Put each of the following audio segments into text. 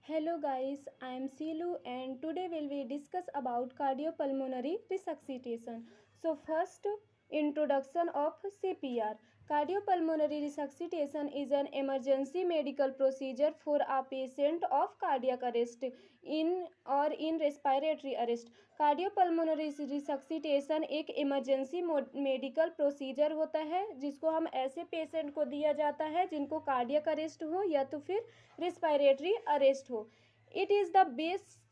Hello guys, I am Silu and today will we discuss about cardiopulmonary resuscitation. So first, introduction of CPR. Cardiopulmonary resuscitation is an emergency medical procedure for a patient of cardiac arrest in respiratory arrest. Cardiopulmonary resuscitation एक emergency medical procedure होता है जिसको हम ऐसे patient को दिया जाता है जिनको कार्डियक अरेस्ट हो या तो फिर रिस्पायरेटरी अरेस्ट हो. It is the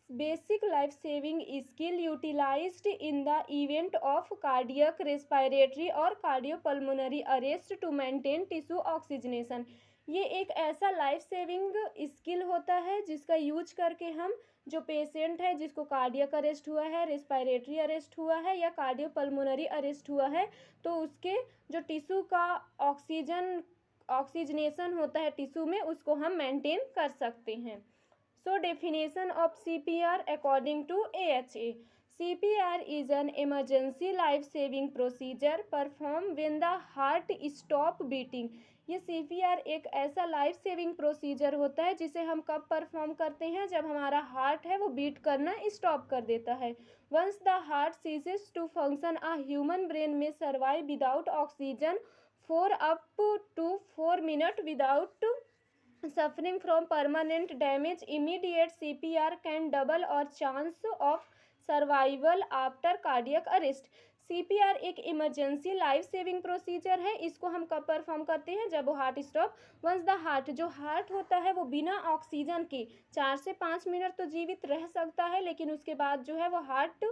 basic life saving skill utilized in the event of cardiac respiratory और cardiopulmonary arrest to maintain tissue oxygenation. ये एक ऐसा लाइफ सेविंग स्किल होता है जिसका यूज करके हम जो पेशेंट है जिसको कार्डियक अरेस्ट हुआ है, रेस्पायरेटरी अरेस्ट हुआ है या कार्डियोपल्मोनरी अरेस्ट हुआ है, तो उसके जो टिश्यू का ऑक्सीजनेशन होता है टिश्यू में, उसको हम मेंटेन कर सकते हैं. So definition of CPR according to AHA. CPR is an emergency life-saving procedure performed when the heart stop beating. ये CPR एक ऐसा लाइफ सेविंग प्रोसीजर होता है जिसे हम कब परफॉर्म करते हैं, जब हमारा हार्ट है वो बीट करना स्टॉप कर देता है. Once the heart ceases to function a human brain में survive without oxygen for up to 4 minute without suffering from permanent damage. Immediate CPR can double or chance of survival after cardiac arrest. CPR एक emergency life saving procedure है. इसको हम कब perform करते हैं, जब वो heart stop. Once the heart, जो हार्ट होता है वो बिना ऑक्सीजन के 4 से 5 मिनट तो जीवित रह सकता है, लेकिन उसके बाद जो है वो हार्ट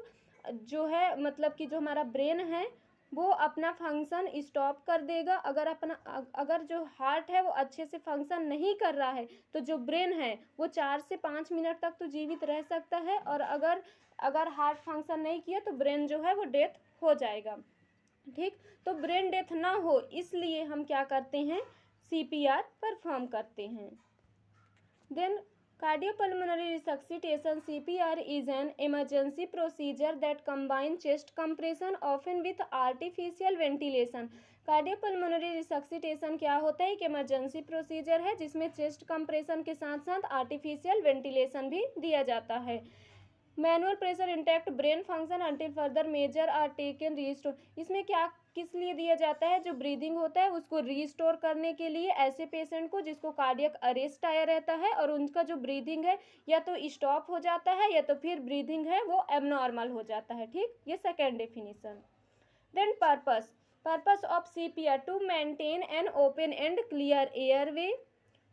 जो है मतलब कि जो हमारा ब्रेन है वो अपना फंक्शन स्टॉप कर देगा. अगर जो हार्ट है वो अच्छे से फंक्शन नहीं कर रहा है तो जो ब्रेन है वो 4 से 5 मिनट तक तो जीवित रह सकता है, और अगर हार्ट फंक्शन नहीं किया तो ब्रेन जो है वो डेथ हो जाएगा. ठीक, तो ब्रेन डेथ ना हो इसलिए हम क्या करते हैं, CPR परफॉर्म करते हैं. Then cardiopulmonary resuscitation. CPR is an emergency procedure that combines chest compression often with artificial ventilation. Cardiopulmonary resuscitation क्या होता है, एक इमरजेंसी प्रोसीजर है जिसमें चेस्ट कंप्रेशन के साथ साथ आर्टिफिशियल वेंटिलेशन भी दिया जाता है. Manual pressure intact brain function until further major are taken restore. इसमें क्या किस लिए दिया जाता है, जो ब्रीदिंग होता है उसको रीस्टोर करने के लिए ऐसे पेशेंट को जिसको कार्डियक अरेस्ट आया रहता है और उनका जो ब्रीदिंग है या तो स्टॉप हो जाता है या तो फिर ब्रीदिंग है वो एबनॉर्मल हो जाता है. ठीक, ये second definition. Then purpose of CPR to maintain an open and clear airway,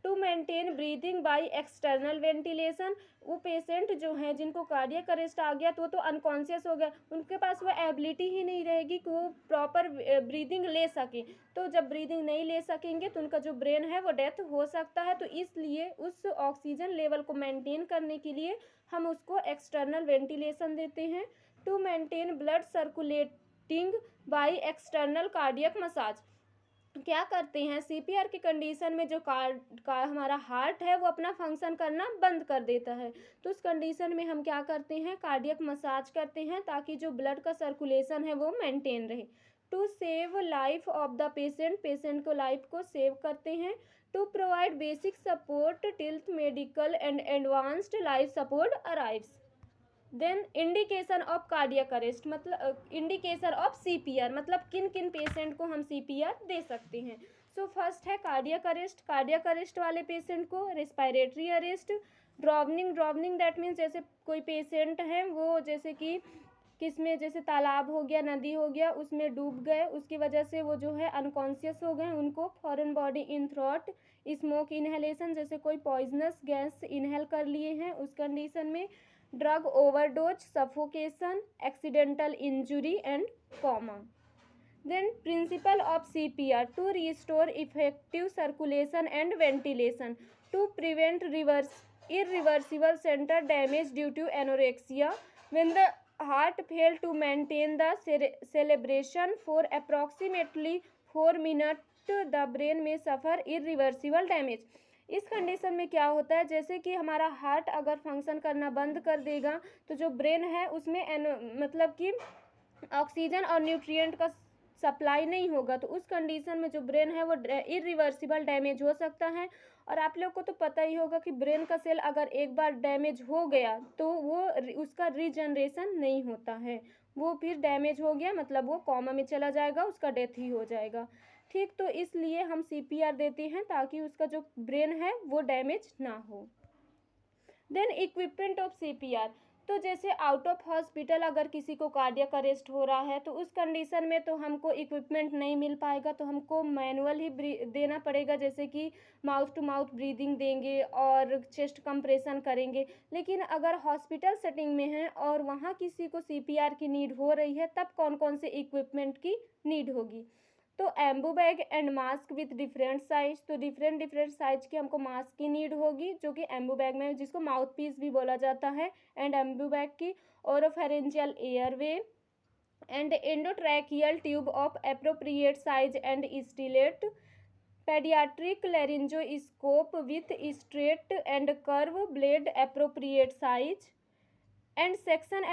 to maintain breathing by external ventilation. वो पेशेंट जो हैं जिनको कार्डियक अरेस्ट आ गया तो वो तो अनकॉन्शियस हो गया, उनके पास वो एबिलिटी ही नहीं रहेगी कि वो प्रॉपर ब्रीदिंग ले सकें. तो जब ब्रीदिंग नहीं ले सकेंगे तो उनका जो ब्रेन है वो डेथ हो सकता है. तो इसलिए उस ऑक्सीजन लेवल को मेंटेन करने के लिए हम उसको एक्सटर्नल वेंटिलेशन देते हैं. To maintain blood circulating by external cardiac massage. क्या करते हैं, CPR की कंडीशन में जो हमारा हार्ट है वो अपना फंक्शन करना बंद कर देता है, तो उस कंडीशन में हम क्या करते हैं, कार्डियक मसाज करते हैं ताकि जो ब्लड का सर्कुलेशन है वो मेंटेन रहे. To save life of the patient को लाइफ को सेव करते हैं. To provide basic support till medical and advanced life support arrives. Then indication of cardiac arrest, मतलब इंडिकेशन ऑफ CPR, मतलब किन किन पेशेंट को हम CPR दे सकते हैं. सो फर्स्ट है कार्डियक अरेस्ट वाले पेशेंट को रेस्पायरेटरी अरेस्ट. ड्रॉवनिंग दैट मीन्स जैसे कोई पेशेंट है वो जैसे कि किसमें, जैसे तालाब हो गया, नदी हो गया, उसमें डूब गए, उसकी वजह से वो जो है अनकॉन्शियस हो गए, उनको foreign body in throat. Smoke inhalation, जैसे कोई पॉइजनस गैस इनहेल कर लिए हैं उस कंडीशन में. Drug overdose, suffocation, accidental injury and coma. Then principle of CPR to restore effective circulation and ventilation, to prevent irreversible center damage due to anorexia. When the heart fail to maintain the celebration for approximately 4 minutes, the brain may suffer irreversible damage. इस condition में क्या होता है, जैसे कि हमारा heart अगर function करना बंद कर देगा तो जो ब्रेन है उसमें मतलब कि ऑक्सीजन और न्यूट्रिएंट का सप्लाई नहीं होगा तो उस कंडीशन में जो ब्रेन है वो इरिवर्सिबल डैमेज हो सकता है। और आप लोग को तो पता ही होगा कि ब्रेन का सेल अगर एक बार डैमेज हो गया तो वो उसका रीजनरेशन नहीं होता है, वो फिर डैमेज हो गया मतलब वो कोमा में चला जाएगा, उसका डेथ ही हो जाएगा। ठीक, तो इसलिए हम CPR देते हैं ताकि उसका जो ब्रेन है वो डैमेज ना हो। देन इक्विपमेंट ऑफ CPR, तो जैसे आउट ऑफ हॉस्पिटल अगर किसी को कार्डियक अरेस्ट हो रहा है तो उस कंडीशन में तो हमको इक्विपमेंट नहीं मिल पाएगा, तो हमको मैनुअल ही देना पड़ेगा, जैसे कि माउथ टू माउथ ब्रीदिंग देंगे और चेस्ट कंप्रेशन करेंगे। लेकिन अगर हॉस्पिटल सेटिंग में है और वहाँ किसी को CPR की नीड हो रही है तब कौन कौन से इक्विपमेंट की नीड होगी, तो Anbu bag and mask with different size, तो डिफरेंट साइज की हमको मास्क की नीड होगी जो कि एम्बू बैग में, जिसको माउथ पीस भी बोला जाता है, एंड एम्बू बैग की oropharyngeal airway and endotracheal tube of appropriate size and stylet, paediatric laryngoscope with straight and curve blade appropriate size and suction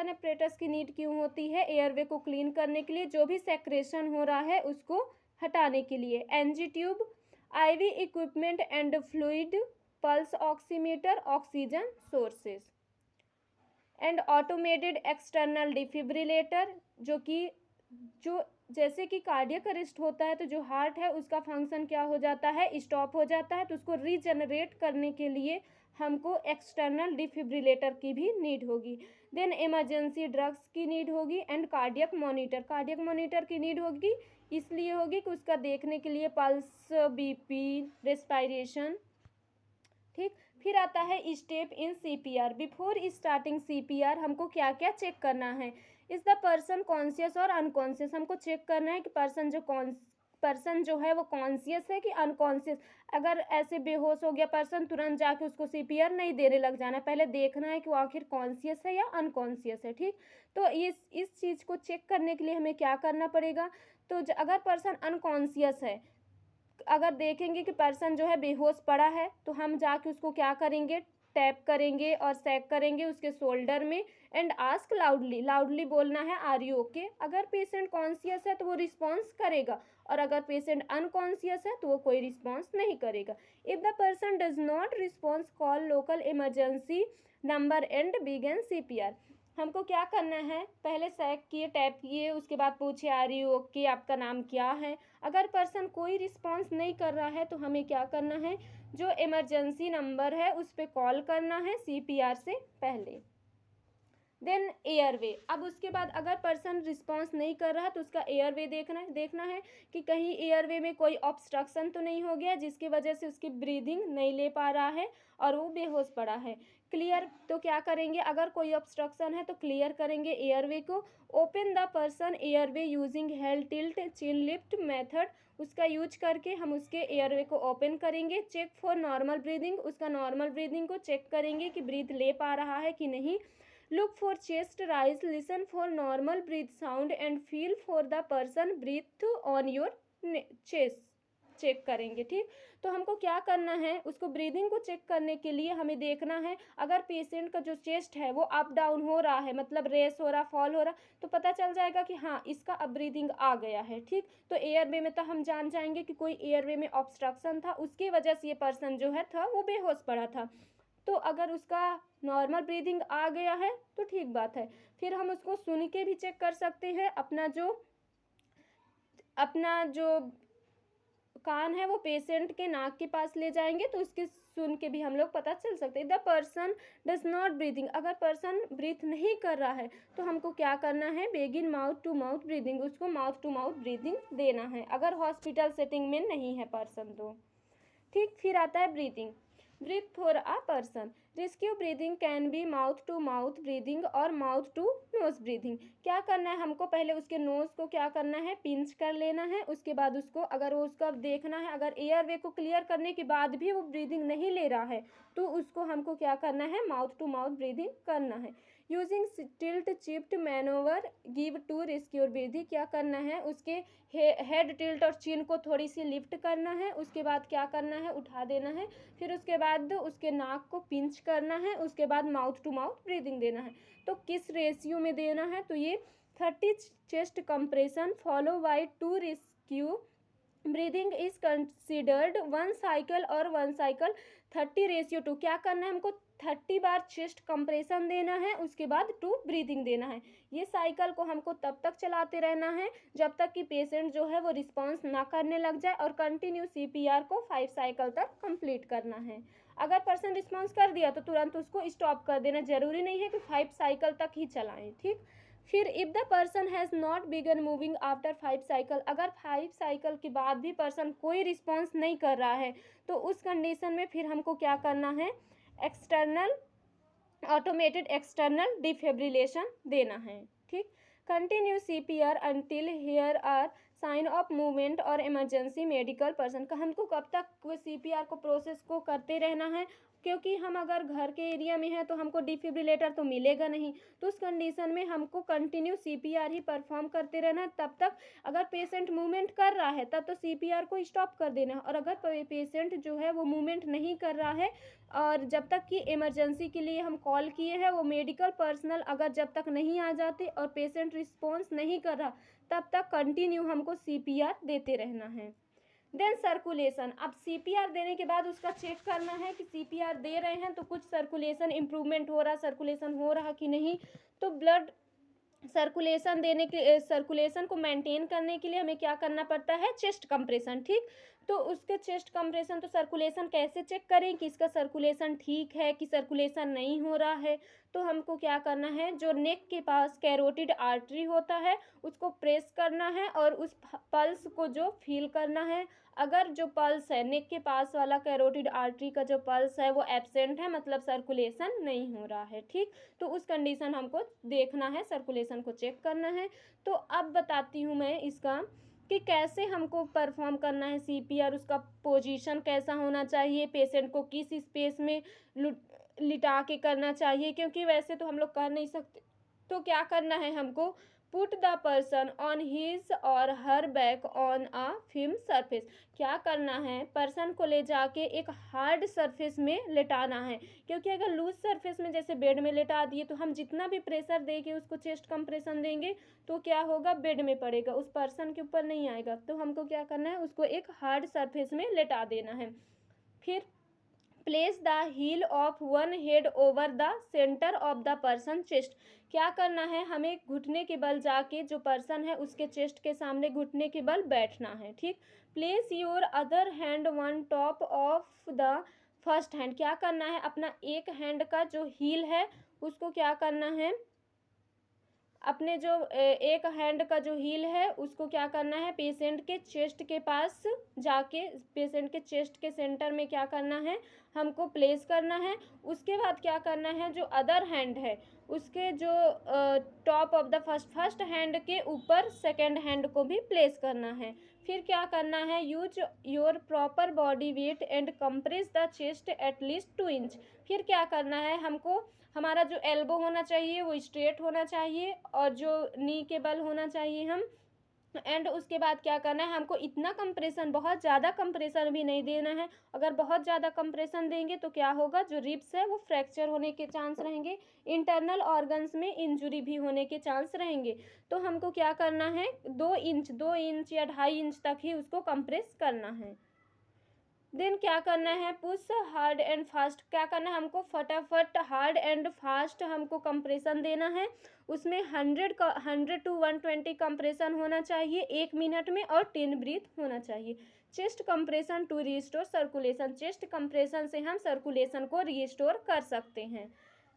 apparatus की नीड क्यों होती है, एयरवे को क्लीन करने के लिए, जो भी सेक्रेशन हो रहा है उसको हटाने के लिए, NG tube, IV equipment and fluid, pulse oximeter, oxygen sources and automated external defibrillator, जो जैसे कि कार्डियक अरेस्ट होता है तो जो हार्ट है उसका फंक्शन क्या हो जाता है, स्टॉप हो जाता है, तो उसको रीजनरेट करने के लिए हमको एक्सटर्नल डिफिब्रिलेटर की भी नीड होगी। देन इमरजेंसी ड्रग्स की नीड होगी एंड कार्डियक मॉनिटर की नीड होगी, इसलिए होगी कि उसका देखने के लिए पल्स, BP, रेस्पायरेशन। ठीक, फिर आता है step in CPR। Before starting CPR हमको क्या क्या चेक करना है, इज द पर्सन कॉन्शियस और अनकॉन्शियस, हमको चेक करना है कि पर्सन जो है वो कॉन्शियस है कि अनकॉन्शियस। अगर ऐसे बेहोश हो गया पर्सन तुरंत जाके उसको CPR नहीं देने लग जाना, पहले देखना है कि वो आखिर कॉन्शियस है या अनकॉन्शियस है। ठीक, तो इस चीज़ को चेक करने के लिए हमें क्या करना पड़ेगा, तो अगर पर्सन अनकॉन्शियस है, अगर देखेंगे कि पर्सन जो है बेहोश पड़ा है तो हम जाके उसको क्या करेंगे, टैप करेंगे और सेक करेंगे उसके शोल्डर में एंड आस्क लाउडली बोलना है आर यू ओके। अगर पेशेंट कॉन्शियस है तो वो रिस्पॉन्स करेगा और अगर पेशेंट अनकॉन्शियस है तो वो कोई रिस्पॉन्स नहीं करेगा। If the person does not response call local emergency number and begin CPR। हमको क्या करना है, पहले सेक किए, टैप किए, उसके बाद पूछे आर यू ओके, आपका नाम क्या है। अगर पर्सन कोई रिस्पॉन्स नहीं कर रहा है तो हमें क्या करना है, जो इमरजेंसी नंबर है उस पर कॉल करना है CPR से पहले। देन एयरवे, अब उसके बाद अगर पर्सन रिस्पॉन्स नहीं कर रहा तो उसका एयरवे देखना है कि कहीं एयरवे में कोई ऑब्स्ट्रक्शन तो नहीं हो गया जिसकी वजह से उसकी ब्रीदिंग नहीं ले पा रहा है और वो बेहोश पड़ा है। क्लियर, तो क्या करेंगे, अगर कोई ऑब्स्ट्रक्शन है तो क्लियर करेंगे एयरवे को। Open the person airway using head tilt chin lift method, उसका यूज करके हम उसके एयरवे को ओपन करेंगे। चेक फॉर नॉर्मल ब्रीदिंग, उसका नॉर्मल ब्रीदिंग को चेक करेंगे कि ब्रीथ ले पा रहा है कि नहीं। Look for chest rise, listen for normal breath sound and feel for the person breathe on your chest, check करेंगे। ठीक, तो हमको क्या करना है, उसको ब्रीदिंग को चेक करने के लिए हमें देखना है अगर पेशेंट का जो चेस्ट है वो अप डाउन हो रहा है, मतलब रेस हो रहा, फॉल हो रहा, तो पता चल जाएगा कि हाँ इसका अब ब्रीदिंग आ गया है। ठीक, तो एयरवे में तो हम जान जाएंगे कि कोई एयरवे में ऑब्स्ट्रक्शन था, उसकी वजह से ये पर्सन जो है था वो बेहोश पड़ा था। तो अगर उसका नॉर्मल ब्रीदिंग आ गया है तो ठीक बात है। फिर हम उसको सुन के भी चेक कर सकते हैं, अपना जो कान है वो पेशेंट के नाक के पास ले जाएंगे तो उसके सुन के भी हम लोग पता चल सकते हैं। The person does not breathing, अगर पर्सन ब्रीथ नहीं कर रहा है तो हमको क्या करना है, begin mouth to mouth breathing, उसको माउथ टू माउथ ब्रीदिंग देना है अगर हॉस्पिटल सेटिंग में नहीं है पर्सन तो। ठीक, फिर आता है breathing. Breathe for a person, rescue breathing can be mouth to mouth breathing और माउथ टू नोज ब्रीदिंग। क्या करना है, हमको पहले उसके नोज को क्या करना है, पिंच कर लेना है, उसके बाद उसको अगर वो उसका देखना है, अगर एयरवे को क्लियर करने के बाद भी वो ब्रीदिंग नहीं ले रहा है तो उसको हमको क्या करना है, माउथ टू माउथ ब्रीदिंग करना है। Using tilt chipped manoeuvre give two rescue breathing, क्या करना है, उसके हेड टिल्ट और चिन को थोड़ी सी लिफ्ट करना है, उसके बाद क्या करना है, उठा देना है, फिर उसके बाद उसके नाक को पिंच करना है, उसके बाद माउथ टू माउथ ब्रीदिंग देना है। तो किस रेशियो में देना है, तो ये 30 chest compression followed by 2 rescue breathing is considered 1 cycle और 1 साइकिल 30:2। क्या करना है हमको? 30 बार चेस्ट कंप्रेशन देना है, उसके बाद 2 ब्रीदिंग देना है। ये साइकिल को हमको तब तक चलाते रहना है जब तक कि पेशेंट जो है वो रिस्पॉन्स ना करने लग जाए, और कंटिन्यू सीपीआर को 5 साइकिल तक कंप्लीट करना है। अगर पर्सन रिस्पॉन्स कर दिया तो तुरंत उसको स्टॉप कर देना, जरूरी नहीं है कि 5 साइकिल तक ही चलाएं, ठीक। फिर if the person has not begun moving after 5 cycle, अगर 5 साइकिल के बाद भी पर्सन कोई रिस्पॉन्स नहीं कर रहा है तो उस कंडीशन में फिर हमको क्या करना है? एक्सटर्नल ऑटोमेटेड एक्सटर्नल डिफिब्रिलेशन देना है, ठीक। Continue CPR until here are sign of movement और इमरजेंसी मेडिकल पर्सन का हमको कब तक सीपीआर को प्रोसेस को करते रहना है? क्योंकि हम अगर घर के एरिया में हैं तो हमको डिफिब्रिलेटर तो मिलेगा नहीं, तो उस कंडीशन में हमको कंटिन्यू सीपीआर ही परफॉर्म करते रहना है तब तक। अगर पेशेंट मूवमेंट कर रहा है तब तो सीपीआर को स्टॉप कर देना है, और अगर पेशेंट जो है वो मूवमेंट नहीं कर रहा है और जब तक कि इमरजेंसी के लिए हम कॉल किए हैं वो मेडिकल पर्सनल अगर जब तक नहीं आ जाते और पेशेंट रिस्पॉन्स नहीं कर रहा तब तक कंटिन्यू हमको सीपीआर देते रहना है। देन सर्कुलेशन, अब सीपीआर देने के बाद उसका चेक करना है कि सीपीआर दे रहे हैं तो कुछ सर्कुलेशन इम्प्रूवमेंट हो रहा, सर्कुलेशन हो रहा कि नहीं। तो ब्लड सर्कुलेशन देने के सर्कुलेशन को मेंटेन करने के लिए हमें क्या करना पड़ता है? चेस्ट कंप्रेशन, ठीक। तो उसके चेस्ट कंप्रेशन तो सर्कुलेशन कैसे चेक करें कि इसका सर्कुलेशन ठीक है कि सर्कुलेशन नहीं हो रहा है? तो हमको क्या करना है? जो नेक के पास कैरोटिड आर्टरी होता है उसको प्रेस करना है और उस पल्स को जो फील करना है। अगर जो पल्स है नेक के पास वाला कैरोटिड आर्टरी का जो पल्स है वो एब्सेंट है, मतलब सर्कुलेशन नहीं हो रहा है, ठीक। तो उस कंडीशन हमको देखना है, सर्कुलेशन को चेक करना है। तो अब बताती हूँ मैं इसका कि कैसे हमको परफॉर्म करना है सीपीआर, उसका पोजीशन कैसा होना चाहिए, पेशेंट को किस स्पेस में लिटा के करना चाहिए, क्योंकि वैसे तो हम लोग कर नहीं सकते। तो क्या करना है हमको? Put the person on his or her back on a firm surface. क्या करना है? पर्सन को ले जाके एक हार्ड सरफेस में लेटाना है, क्योंकि अगर लूज सरफेस में जैसे बेड में लेटा दिए तो हम जितना भी प्रेशर दे के उसको चेस्ट कंप्रेशन देंगे तो क्या होगा? बेड में पड़ेगा, उस पर्सन के ऊपर नहीं आएगा। तो हमको क्या करना है? उसको एक हार्ड सरफेस में लेटा देना है। फिर place the heel of one head over the centre of the person chest. क्या करना है? हमें घुटने के बल जाके जो पर्सन है उसके चेस्ट के सामने घुटने के बल बैठना है, ठीक। Place your other hand one top of the first hand. क्या करना है? अपना एक हैंड का जो हील है उसको क्या करना है? अपने जो एक हैंड का जो हील है उसको क्या करना है? पेशेंट के चेस्ट के पास जाके पेशेंट के चेस्ट के सेंटर में क्या करना है? हमको प्लेस करना है। उसके बाद क्या करना है? जो अदर हैंड है उसके जो top of the first hand के ऊपर सेकेंड हैंड को भी प्लेस करना है। फिर क्या करना है? Use your proper body weight and compress the chest at least 2 inch. फिर क्या करना है? हमको हमारा जो एल्बो होना चाहिए वो स्ट्रेट होना चाहिए और जो नी के बल होना चाहिए हम। एंड उसके बाद क्या करना है? हमको इतना कंप्रेशन, बहुत ज़्यादा कंप्रेशन भी नहीं देना है। अगर बहुत ज़्यादा कंप्रेशन देंगे तो क्या होगा? जो रिब्स है वो फ्रैक्चर होने के चांस रहेंगे, इंटरनल ऑर्गन्स में इंजुरी भी होने के चांस रहेंगे। तो हमको क्या करना है? 2 इंच या 2.5 इंच तक ही उसको कंप्रेस करना है। देन क्या करना है? Push hard and fast. क्या करना है? हमको फटाफट हार्ड एंड फास्ट हमको कंप्रेशन देना है। उसमें 100 to 120 कंप्रेशन होना चाहिए 1 मिनट में और 10 ब्रीथ होना चाहिए। Chest compression to restore circulation. Chest compression से हम सर्कुलेशन को रिस्टोर कर सकते हैं।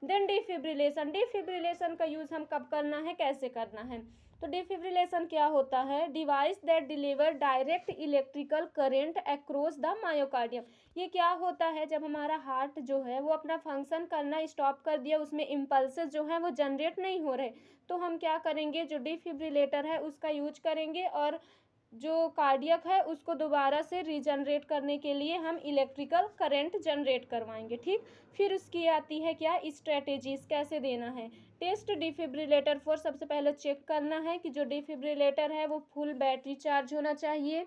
Then defibrillation. डिफिब्रिलेशन का यूज़ हम कब करना है, कैसे करना है? तो डिफिब्रिलेशन क्या होता है? Device that deliver direct electrical current across the myocardium. ये क्या होता है? जब हमारा हार्ट जो है वो अपना फंक्शन करना स्टॉप कर दिया, उसमें इम्पल्सेस जो हैं वो जनरेट नहीं हो रहे, तो हम क्या करेंगे? जो डिफिब्रिलेटर है उसका यूज करेंगे और जो कार्डियक है उसको दोबारा से रीजनरेट करने के लिए हम इलेक्ट्रिकल करंट जनरेट करवाएंगे, ठीक। फिर उसकी आती है क्या? स्ट्रेटेजीज कैसे देना है। टेस्ट डिफिब्रिलेटर फॉर, सबसे पहले चेक करना है कि जो डिफिब्रिलेटर है वो फुल बैटरी चार्ज होना चाहिए,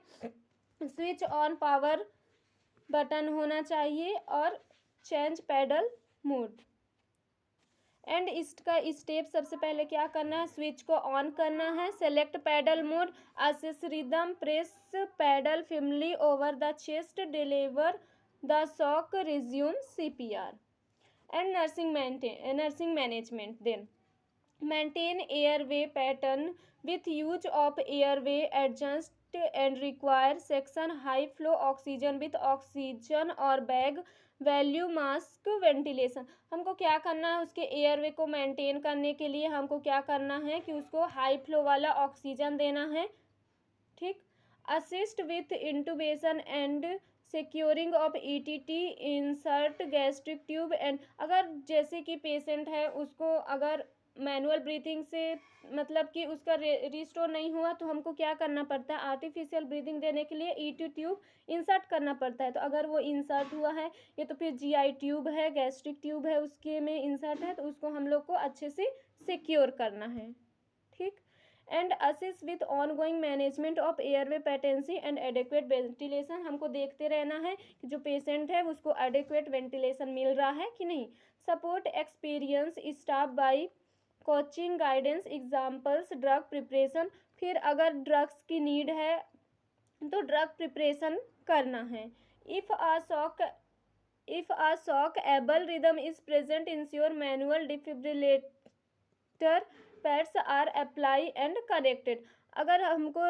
स्विच ऑन पावर बटन होना चाहिए और चेंज पैडल मोड। एंड इसका स्टेप सबसे पहले क्या करना है, स्विच को ऑन करना है, select paddle mode, assess rhythm, press paddle firmly over the chest, deliver the shock, resume CPR. And nursing management then maintain airway pattern with use of airway adjust and require section high flow oxygen with oxygen or bag value mask ventilation. हमको क्या करना है, उसके airway को maintain करने के लिए हमको क्या करना है कि उसको हाई फ्लो वाला ऑक्सीजन देना है. ठीक. Assist with intubation and securing of ETT, insert gastric tube. And अगर जैसे कि पेशेंट है उसको अगर मैनुअल ब्रीथिंग से मतलब कि उसका रिस्टोर नहीं हुआ तो हमको क्या करना पड़ता है, आर्टिफिशियल ब्रीदिंग देने के लिए ET ट्यूब इंसर्ट करना पड़ता है. तो अगर वो इंसर्ट हुआ है ये तो फिर GI ट्यूब है, गैस्ट्रिक ट्यूब है, उसके में इंसर्ट है तो उसको हम लोग को अच्छे से सिक्योर करना है. ठीक. And assist with ongoing management of airway patency and adequate ventilation. हमको देखते रहना है कि जो पेशेंट है उसको एडिक्वेट वेंटिलेशन मिल रहा है कि नहीं. Support experience staff by coaching guidance examples drug preparation. फिर अगर ड्रग्स की नीड है तो ड्रग प्रिपरेशन करना है. If a shockable rhythm is present ensure manual defibrillator pads are apply and corrected. अगर हमको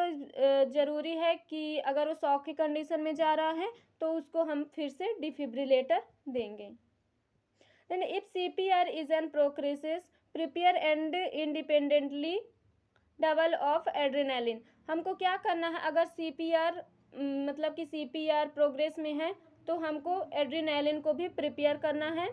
ज़रूरी है कि अगर वो शॉक की कंडीशन में जा रहा है तो उसको हम फिर से डिफिब्रिलेटर देंगे. Then if CPR is in progress prepare and independently double of adrenaline. हमको क्या करना है, अगर CPR मतलब कि CPR प्रोग्रेस में है तो हमको एड्रेनालिन को भी प्रिपेयर करना है.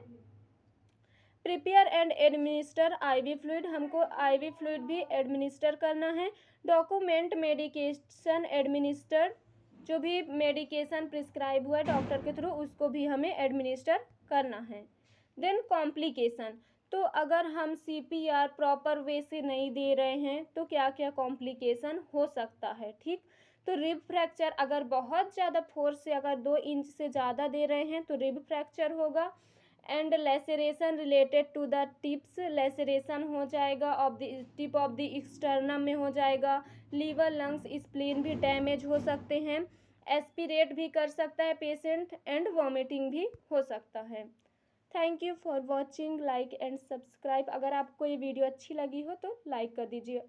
Prepare and administer IV fluid. हमको IV फ्लूइड भी एडमिनिस्टर करना है. Document medication administer. जो भी मेडिकेशन प्रिस्क्राइब हुआ है डॉक्टर के थ्रू उसको भी हमें एडमिनिस्टर करना है. Then complication. तो अगर हम CPR प्रॉपर वे से नहीं दे रहे हैं तो क्या क्या कॉम्प्लिकेशन हो सकता है. ठीक. तो रिब फ्रैक्चर, अगर बहुत ज़्यादा फोर्स से अगर 2 इंच से ज़्यादा दे रहे हैं तो रिब फ्रैक्चर होगा. And laceration related to the tips. Laceration हो जाएगा of the tip of the sternum में हो जाएगा. लीवर लंग्स स्प्लीन भी डैमेज हो सकते हैं. एस्पिरेट भी कर सकता है पेशेंट एंड वॉमिटिंग भी हो सकता है. Thank you for watching. Like and subscribe. अगर आपको ये वीडियो अच्छी लगी हो तो लाइक कर दीजिए.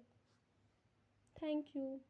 Thank you.